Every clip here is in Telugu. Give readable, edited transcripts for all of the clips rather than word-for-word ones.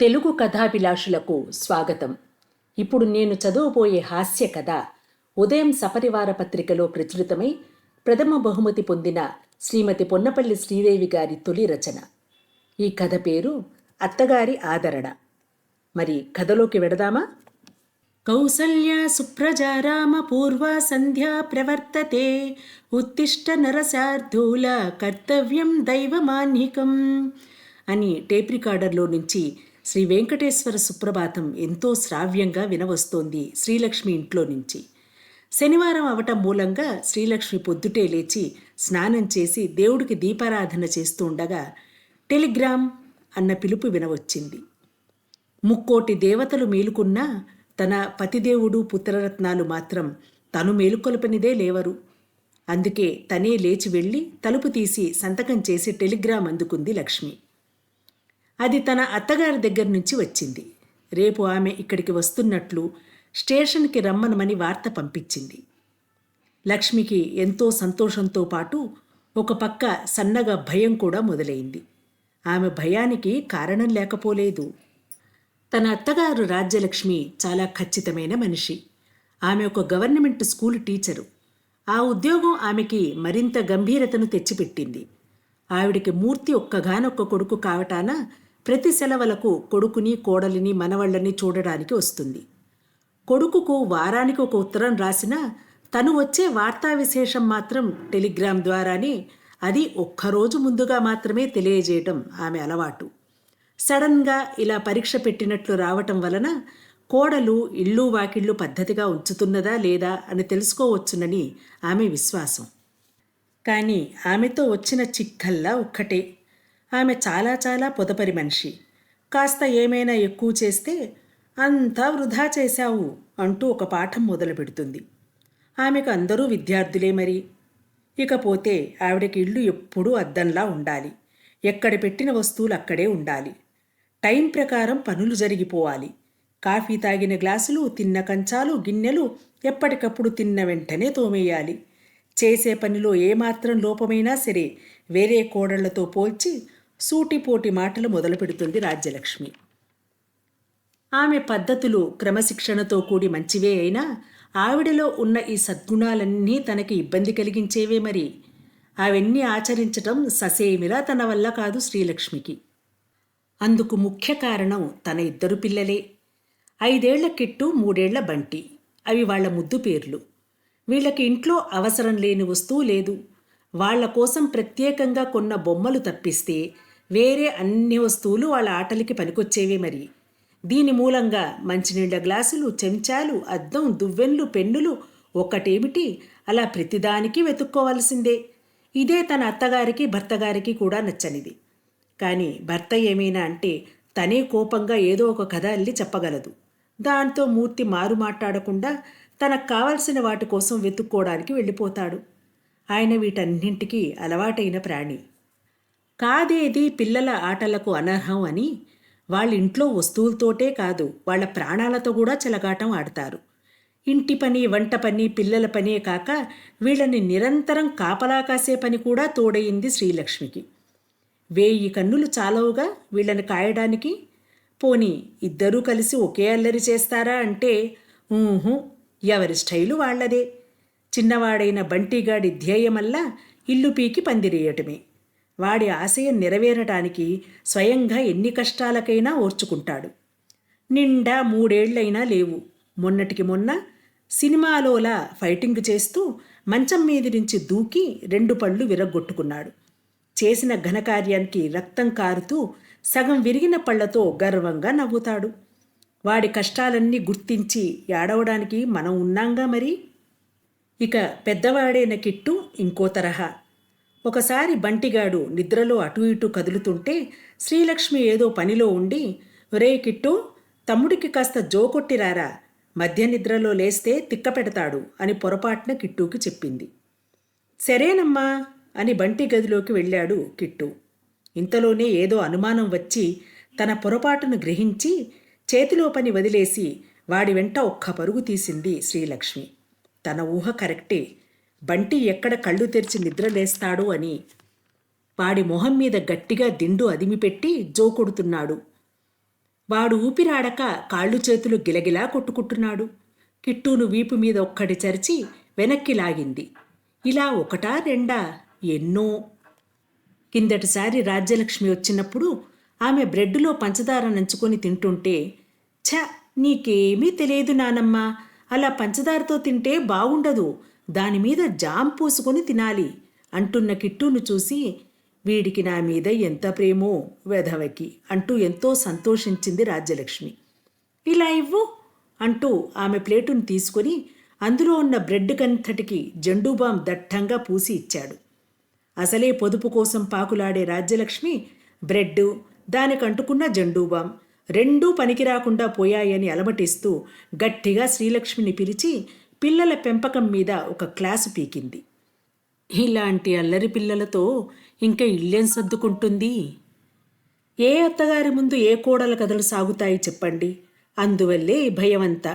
తెలుగు కథాభిలాషులకు స్వాగతం. ఇప్పుడు నేను చదవబోయే హాస్య కథ ఉదయం సపరివార పత్రికలో ప్రచురితమై ప్రథమ బహుమతి పొందిన శ్రీమతి పొన్నపల్లి శ్రీదేవి గారి తొలి రచన. ఈ కథ పేరు అత్తగారి ఆదరణ. మరి కథలోకి వెడదామా? కౌసల్య సుప్రజారామ పూర్వ సంధ్యా ప్రవర్తతే ఉత్తిష్ట నరశార్దూల కర్తవ్యం దైవమాన్నికం అని టేప్ రికార్డర్లో నుంచి శ్రీ వెంకటేశ్వర సుప్రభాతం ఎంతో శ్రావ్యంగా వినవస్తోంది శ్రీలక్ష్మి ఇంట్లో నుంచి. శనివారం అవటం మూలంగా శ్రీలక్ష్మి పొద్దుటే లేచి స్నానం చేసి దేవుడికి దీపారాధన చేస్తూ ఉండగా టెలిగ్రామ్ అన్న పిలుపు వినవచ్చింది. ముక్కోటి దేవతలు మేలుకున్నా తన పతిదేవుడు పుత్రరత్నాలు మాత్రం తను మేలుకొల్పనిదే లేవరు. అందుకే తనే లేచి వెళ్ళి తలుపు తీసి సంతకం చేసి టెలిగ్రామ్ అందుకుంది లక్ష్మి. అది తన అత్తగారి దగ్గర నుంచి వచ్చింది. రేపు ఆమె ఇక్కడికి వస్తున్నట్లు స్టేషన్కి రమ్మనమని వార్త పంపించింది. లక్ష్మికి ఎంతో సంతోషంతో పాటు ఒక పక్క సన్నగా భయం కూడా మొదలైంది. ఆమె భయానికి కారణం లేకపోలేదు. తన అత్తగారు రాజ్యలక్ష్మి చాలా ఖచ్చితమైన మనిషి. ఆమె ఒక గవర్నమెంట్ స్కూల్ టీచరు. ఆ ఉద్యోగం ఆమెకి మరింత గంభీరతను తెచ్చిపెట్టింది. ఆవిడికి మూర్తి ఒక్కగానొక్క కొడుకు కావటాన ప్రతి సెలవులకు కొడుకుని కోడలిని మనవళ్ళని చూడడానికి వస్తుంది. కొడుకుకు వారానికి ఒక ఉత్తరం రాసినా తను వచ్చే వార్తా విశేషం మాత్రం టెలిగ్రామ్ ద్వారానే, అది ఒక్కరోజు ముందుగా మాత్రమే తెలియజేయటం ఆమె అలవాటు. సడన్గా ఇలా పరీక్ష పెట్టినట్లు రావటం వలన కోడలు ఇళ్ళు వాకిళ్ళు పద్ధతిగా ఉంచుతున్నదా లేదా అని తెలుసుకోవచ్చునని ఆమె విశ్వాసం. కానీ ఆమెతో వచ్చిన చిక్కల్లా ఒక్కటే, ఆమె చాలా చాలా పొదపరి మనిషి. కాస్త ఏమైనా ఎక్కువ చేస్తే అంతా వృధా చేశావు అంటూ ఒక పాఠం మొదలు పెడుతుంది. ఆమెకు అందరూ విద్యార్థులే మరి. ఇకపోతే ఆవిడకి ఇల్లు ఎప్పుడూ అద్దంలా ఉండాలి. ఎక్కడ పెట్టిన వస్తువులు అక్కడే ఉండాలి. టైం ప్రకారం పనులు జరిగిపోవాలి. కాఫీ తాగిన గ్లాసులు, తిన్న కంచాలు, గిన్నెలు ఎప్పటికప్పుడు తిన్న వెంటనే తోమేయాలి. చేసే పనిలో ఏమాత్రం లోపమైనా సరే వేరే కోడళ్లతో పోల్చి సూటిపోటి మాటలు మొదలు పెడుతుంది రాజ్యలక్ష్మి. ఆమె పద్ధతులు క్రమశిక్షణతో కూడి మంచివే అయినా ఆవిడలో ఉన్న ఈ సద్గుణాలన్నీ తనకి ఇబ్బంది కలిగించేవే మరి. అవన్నీ ఆచరించటం ససేమిరా తన వల్ల కాదు శ్రీలక్ష్మికి. అందుకు ముఖ్య కారణం తన ఇద్దరు పిల్లలే. 5 ఏళ్ల కిట్టు, 3 ఏళ్ల బంటి. అవి వాళ్ల ముద్దు పేర్లు. వీళ్ళకి ఇంట్లో అవసరం లేని వస్తువు లేదు. వాళ్ల కోసం ప్రత్యేకంగా కొన్న బొమ్మలు తప్పిస్తే వేరే అన్ని వస్తువులు వాళ్ళ ఆటలకి పనికొచ్చేవే మరి. దీని మూలంగా మంచినీళ్ల గ్లాసులు, చెంచాలు, అద్దం, దువ్వెన్లు, పెన్నులు ఒక్కటేమిటి అలా ప్రతిదానికి వెతుక్కోవలసిందే. ఇదే తన అత్తగారికి భర్తగారికి కూడా నచ్చనిది. కానీ భర్త ఏమైనా అంటే తనే కోపంగా ఏదో ఒక కథ అల్లి చెప్పగలదు. దాంతో మూర్తి మారు మాట్లాడకుండా తనకు కావలసిన వాటి కోసం వెతుక్కోవడానికి వెళ్ళిపోతాడు. ఆయన వీటన్నింటికీ అలవాటైన ప్రాణి. కాదేది పిల్లల ఆటలకు అనర్హం అని వాళ్ళ ఇంట్లో వస్తువులతోటే కాదు వాళ్ళ ప్రాణాలతో కూడా చెలగాటం ఆడతారు. ఇంటి పని, వంట పని, పిల్లల పనే కాక వీళ్ళని నిరంతరం కాపలా కాసే పని కూడా తోడయింది శ్రీలక్ష్మికి. 1000 కన్నులు చాలవుగా వీళ్ళని కాయడానికి. పోనీ ఇద్దరూ కలిసి ఒకే అల్లరి చేస్తారా అంటే ఎవరి స్టైలు వాళ్లదే. చిన్నవాడైన బంటిగాడి ధ్యేయమల్లా ఇల్లు పీకి పందిరేయటమే. వాడి ఆశయం నెరవేరటానికి స్వయంగా ఎన్ని కష్టాలకైనా ఓర్చుకుంటాడు. నిండా 3 ఏళ్లైనా లేవు. మొన్నటికి మొన్న సినిమాలోలా ఫైటింగ్ చేస్తూ మంచం మీది నుంచి దూకి 2 పళ్ళు విరగ్గొట్టుకున్నాడు. చేసిన ఘనకార్యానికి రక్తం కారుతూ సగం విరిగిన పళ్లతో గర్వంగా నవ్వుతాడు. వాడి కష్టాలన్నీ గుర్తించి ఏడవడానికి మనం ఉన్నాంగా మరి. ఇక పెద్దవాడైన కిట్టు ఇంకో తరహా. ఒకసారి బంటిగాడు నిద్రలో అటు ఇటు కదులుతుంటే శ్రీలక్ష్మి ఏదో పనిలో ఉండి, ఒరే కిట్టు, తమ్ముడికి కాస్త జోకొట్టిరారా, మధ్య నిద్రలో లేస్తే తిక్క పెడతాడు అని పొరపాటున కిట్టుకి చెప్పింది. సరేనమ్మా అని బంటి గదిలోకి వెళ్ళాడు కిట్టు. ఇంతలోనే ఏదో అనుమానం వచ్చి తన పొరపాటును గ్రహించి చేతిలో పని వదిలేసి వాడి వెంట ఒక్క పరుగు తీసింది శ్రీలక్ష్మి. తన ఊహ కరెక్టే. బంటి ఎక్కడ కళ్ళు తెరిచి నిద్రలేస్తాడు అని. వాడి మొహం మీద గట్టిగా దిండు అదిమిపెట్టి జోకొడుతున్నాడు. వాడు ఊపిరాడక కాళ్ళు చేతులు గిలగిలా కొట్టుకుంటున్నాడు. కిట్టూను వీపు మీద ఒక్కటి చరిచి వెనక్కి లాగింది. ఇలా ఒకటా రెండా, ఎన్నో. కిందటిసారి రాజ్యలక్ష్మి వచ్చినప్పుడు ఆమె బ్రెడ్డులో పంచదార నంచుకొని తింటుంటే, ఛ, నీకేమీ తెలియదు నానమ్మ, అలా పంచదారతో తింటే బాగుండదు, దానిమీద జామ్ పూసుకొని తినాలి అంటున్న కిట్టూను చూసి, వీడికి నా మీద ఎంత ప్రేమో వెధవకి అంటూ ఎంతో సంతోషించింది రాజ్యలక్ష్మి. ఇలా ఇవ్వు అంటూ ఆమె ప్లేటును తీసుకొని అందులో ఉన్న బ్రెడ్ కంతటికి జండూబాం దట్టంగా పూసి ఇచ్చాడు. అసలే పొదుపు కోసం పాకులాడే రాజ్యలక్ష్మి బ్రెడ్డు, దానికంటుకున్న జండూబాం రెండూ పనికిరాకుండా పోయాయని అలమటిస్తూ గట్టిగా శ్రీలక్ష్మిని పిలిచి పిల్లల పెంపకం మీద ఒక క్లాసు పీకింది. ఇలాంటి అల్లరి పిల్లలతో ఇంకా ఇల్లేం సర్దుకుంటుంది? ఏ అత్తగారి ముందు ఏ కోడల కథలు సాగుతాయి చెప్పండి? అందువల్లే భయమంతా.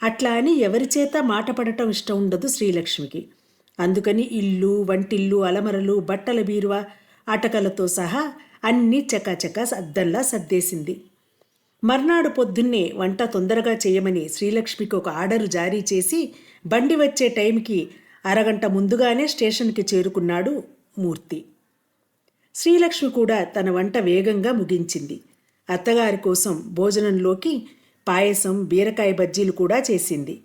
అట్లా అని ఎవరిచేత మాట పడటం ఇష్టం ఉండదు శ్రీలక్ష్మికి. అందుకని ఇల్లు, వంటిల్లు, అలమరలు, బట్టల బీరువా, అటకలతో సహా అన్నీ చకాచకా అద్దంలా సర్దేసింది. మర్నాడు పొద్దున్నే వంట తొందరగా చేయమని శ్రీలక్ష్మికి ఒక ఆర్డరు జారీ చేసి బండి వచ్చే టైంకి అరగంట ముందుగానే స్టేషన్కి చేరుకున్నాడు మూర్తి. శ్రీలక్ష్మి కూడా తన వంట వేగంగా ముగించింది. అత్తగారి కోసం భోజనంలోకి పాయసం, బీరకాయ బజ్జీలు కూడా చేసింది.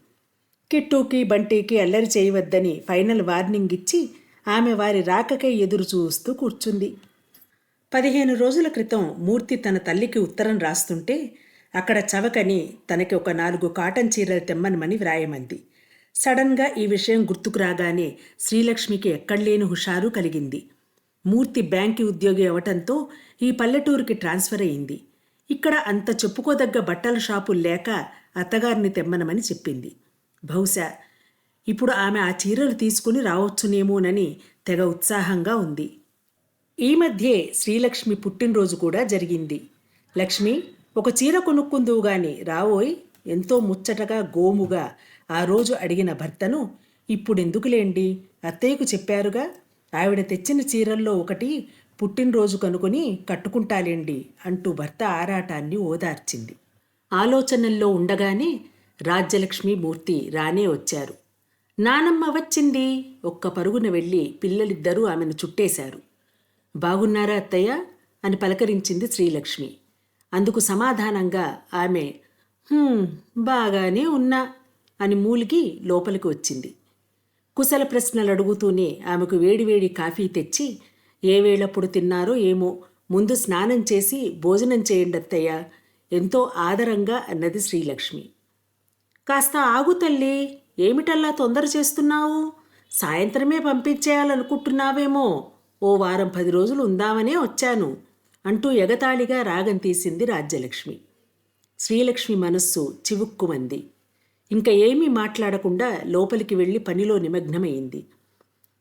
కిట్టూకి, బంటీకి అల్లరి చేయవద్దని ఫైనల్ వార్నింగ్ ఇచ్చి ఆమె వారి రాకకై ఎదురు చూస్తూ కూర్చుంది. 15 రోజుల క్రితం మూర్తి తన తల్లికి ఉత్తరం రాస్తుంటే అక్కడ చవకని తనకి ఒక 4 కాటన్ చీరలు తెమ్మనమని వ్రాయమంది. సడన్గా ఈ విషయం గుర్తుకు రాగానే శ్రీలక్ష్మికి ఎక్కడలేని హుషారు కలిగింది. మూర్తి బ్యాంకు ఉద్యోగి అవటంతో ఈ పల్లెటూరుకి ట్రాన్స్ఫర్ అయింది. ఇక్కడ అంత చెప్పుకోదగ్గ బట్టల షాపులు లేక అత్తగారిని తెమ్మనమని చెప్పింది. బహుశా ఇప్పుడు ఆమె ఆ చీరలు తీసుకుని రావచ్చునేమోనని తెగ ఉత్సాహంగా ఉంది. ఈ మధ్యే శ్రీలక్ష్మి పుట్టినరోజు కూడా జరిగింది. లక్ష్మి, ఒక చీర కొనుక్కుందువు గాని రావోయ్, ఎంతో ముచ్చటగా గోముగా ఆ రోజు అడిగిన భర్తను, ఇప్పుడెందుకులేండి, అత్తయ్యకు చెప్పారుగా, ఆవిడ తెచ్చిన చీరల్లో ఒకటి పుట్టినరోజు కనుకొని కట్టుకుంటాలేండి అంటూ భర్త ఆరాటాన్ని ఓదార్చింది. ఆలోచనల్లో ఉండగానే రాజ్యలక్ష్మి, మూర్తి రానే వచ్చారు. నానమ్మ వచ్చింది. ఒక్క పరుగున వెళ్ళి పిల్లలిద్దరూ ఆమెను చుట్టేశారు. బాగున్నారా అత్తయ్య అని పలకరించింది శ్రీలక్ష్మి. అందుకు సమాధానంగా ఆమె బాగానే ఉన్నా అని మూలిగి లోపలికి వచ్చింది. కుశల ప్రశ్నలు అడుగుతూనే ఆమెకు వేడివేడి కాఫీ తెచ్చి, ఏ వేళప్పుడు తిన్నారో ఏమో, ముందు స్నానం చేసి భోజనం చేయండి అత్తయ్య, ఎంతో ఆదరంగా అన్నది శ్రీలక్ష్మి. కాస్త ఆగు తల్లి, ఏమిటల్లా తొందర చేస్తున్నావు? సాయంత్రమే పంపించేయాలనుకుంటున్నావేమో, ఓ వారం 10 రోజులు ఉందామనే వచ్చాను అంటూ ఎగతాళిగా రాగం తీసింది రాజ్యలక్ష్మి. శ్రీలక్ష్మి మనస్సు చివుక్కుమంది. ఇంకా ఏమీ మాట్లాడకుండా లోపలికి వెళ్ళి పనిలో నిమగ్నమైంది.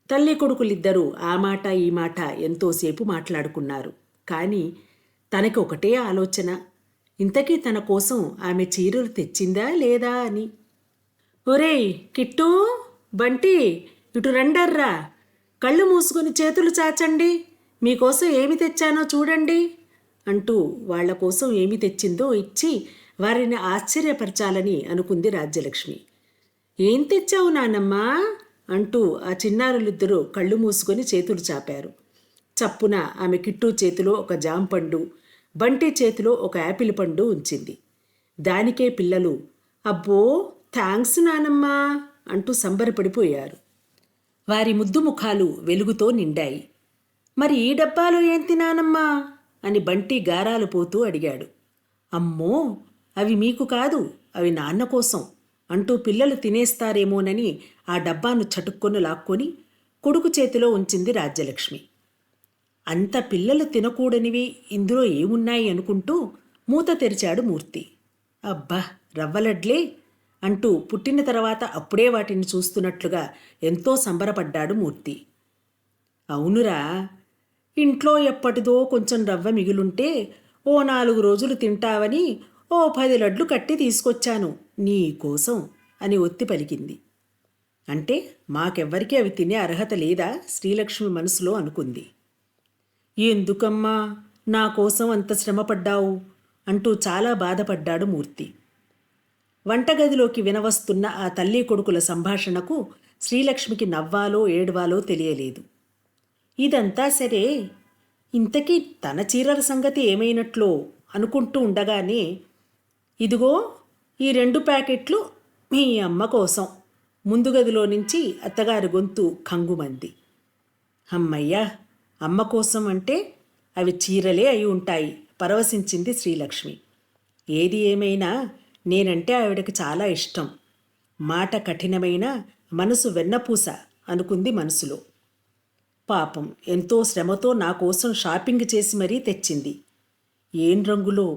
తల్లి కొడుకులిద్దరూ ఆ మాట ఈ మాట ఎంతోసేపు మాట్లాడుకున్నారు. కానీ తనకి ఒకటే ఆలోచన, ఇంతకీ తన కోసం ఆమె చీరలు తెచ్చిందా లేదా అని. ఒరేయ్ కిట్టూ, బంటి, ఇటు రండర్రా, కళ్ళు మూసుకొని చేతులు చాచండి, మీకోసం ఏమి తెచ్చానో చూడండి అంటూ వాళ్ల కోసం ఏమి తెచ్చిందో ఇచ్చి వారిని ఆశ్చర్యపరచాలని అనుకుంది రాజ్యలక్ష్మి. ఏం తెచ్చావు నానమ్మా అంటూ ఆ చిన్నారులిద్దరూ కళ్ళు మూసుకొని చేతులు చాపారు. చప్పున ఆమె కిట్టూ చేతిలో ఒక జాంపండు, బంటి చేతిలో ఒక యాపిల్ పండు ఉంచింది. దానికే పిల్లలు అబ్బో థ్యాంక్స్ నానమ్మా అంటూ సంబరపడిపోయారు. వారి ముద్దు ముఖాలు వెలుగుతో నిండాయి. మరి ఈ డబ్బాలో ఏం తినానమ్మా అని బంటి గారాలు పోతూ అడిగాడు. అమ్మో, అవి మీకు కాదు, అవి నాన్న కోసం అంటూ పిల్లలు తినేస్తారేమోనని ఆ డబ్బాను చటుక్కొని లాక్కొని కొడుకు చేతిలో ఉంచింది రాజ్యలక్ష్మి. అంత పిల్లలు తినకూడనివి ఇందులో ఏమున్నాయి అనుకుంటూ మూత తెరిచాడు మూర్తి. అబ్బా, రవ్వలడ్లే అంటూ పుట్టిన తర్వాత అప్పుడే వాటిని చూస్తున్నట్లుగా ఎంతో సంబరపడ్డాడు మూర్తి. అవునురా, ఇంట్లో ఎప్పటిదో కొంచెం రవ్వ మిగులుంటే ఓ 4 రోజులు తింటావని ఓ 10 లడ్లు కట్టి తీసుకొచ్చాను నీకోసం అని ఒత్తి పలికింది. అంటే మాకెవ్వరికీ అవి తినే అర్హత లేదా? శ్రీలక్ష్మి మనసులో అనుకుంది. ఎందుకమ్మా నా కోసం అంత శ్రమపడ్డావు అంటూ చాలా బాధపడ్డాడు మూర్తి. వంటగదిలోకి వినవస్తున్న ఆ తల్లి కొడుకుల సంభాషణకు శ్రీలక్ష్మికి నవ్వాలో ఏడవాలో తెలియలేదు. ఇదంతా సరే, ఇంతకీ తన చీరల సంగతి ఏమైనట్లో అనుకుంటూ ఉండగానే, ఇదిగో ఈ 2 ప్యాకెట్లు మీ అమ్మ కోసం, ముందు గదిలో నుంచి అత్తగారి గొంతు ఖంగుమంది. అమ్మయ్యా, అమ్మ కోసం అంటే అవి చీరలే అయి ఉంటాయి, పరవశించింది శ్రీలక్ష్మి. ఏది ఏమైనా నేనంటే ఆవిడకి చాలా ఇష్టం. మాట కఠినమైన, మనసు వెన్నపూస అనుకుంది మనసులో. పాపం ఎంతో శ్రమతో నా కోసం షాపింగ్ చేసి మరీ తెచ్చింది. ఏం రంగులో,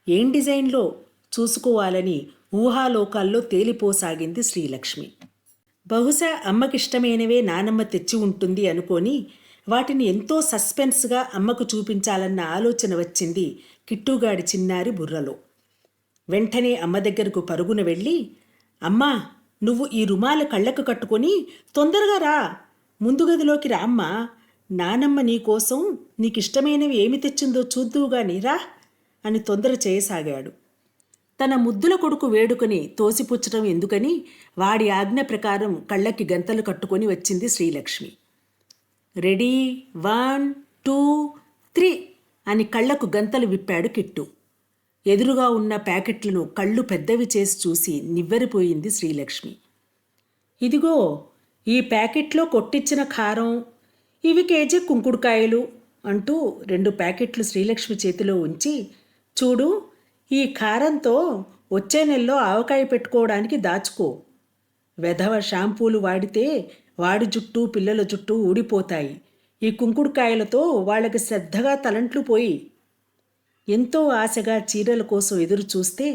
ఏం డిజైన్లో చూసుకోవాలని ఊహాలోకాల్లో తేలిపోసాగింది శ్రీలక్ష్మి. బహుశా అమ్మకిష్టమైనవే నానమ్మ తెచ్చి ఉంటుంది అనుకొని వాటిని ఎంతో సస్పెన్స్గా అమ్మకు చూపించాలన్న ఆలోచన వచ్చింది కిట్టుగాడి చిన్నారి బుర్రలో. వెంటనే అమ్మ దగ్గరకు పరుగున వెళ్ళి, అమ్మా, నువ్వు ఈ రుమాల కళ్ళకు కట్టుకొని తొందరగా రా, ముందు గదిలోకి రామ్మా, నానమ్మ నీకోసం నీకిష్టమైనవి ఏమి తెచ్చిందో చూద్దువుగాని రా అని తొందర చేయసాగాడు. తన ముద్దుల కొడుకు వేడుకని తోసిపుచ్చటం ఎందుకని వాడి ఆజ్ఞ ప్రకారం కళ్ళకి గంతలు కట్టుకొని వచ్చింది శ్రీలక్ష్మి. రెడీ, 1, 2, 3 అని కళ్ళకు గంతలు విప్పాడు కిట్టు. ఎదురుగా ఉన్న ప్యాకెట్లను కళ్ళు పెద్దవి చేసి చూసి నివ్వెరపోయింది శ్రీలక్ష్మి. ఇదిగో ఈ ప్యాకెట్లో కొట్టించిన కారం, ఇవి కేజీ కుంకుడుకాయలు అంటూ 2 ప్యాకెట్లు శ్రీలక్ష్మి చేతిలో ఉంచి, చూడు, ఈ కారంతో వచ్చే నెలలో ఆవకాయ పెట్టుకోవడానికి దాచుకో. వెధవ షాంపూలు వాడితే వాడి జుట్టు, పిల్లల జుట్టు ఊడిపోతాయి. ఈ కుంకుడుకాయలతో వాళ్ళకి శ్రద్ధగా తలంట్లు పోయి. ఎంతో ఆశగా చీరల కోసం ఎదురు చూస్తే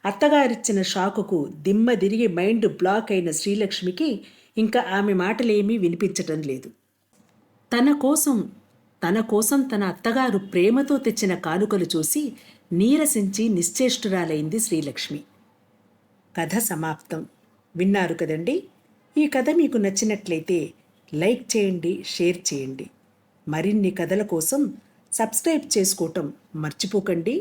అత్తగారిచ్చిన షాకుకు దిమ్మ తిరిగి మైండ్ బ్లాక్ అయిన శ్రీలక్ష్మికి ఇంకా ఆమె మాటలేమీ వినిపించటం లేదు. తన కోసం తన అత్తగారు ప్రేమతో తెచ్చిన కానుకలు చూసి నీరసించి నిశ్చేష్టురాలైంది శ్రీలక్ష్మి. కథ సమాప్తం. విన్నారు కదండి. ఈ కథ మీకు నచ్చినట్లయితే లైక్ చేయండి, షేర్ చేయండి. మరిన్ని కథల కోసం సబ్స్క్రైబ్ చేసుకోవటం మర్చిపోకండి.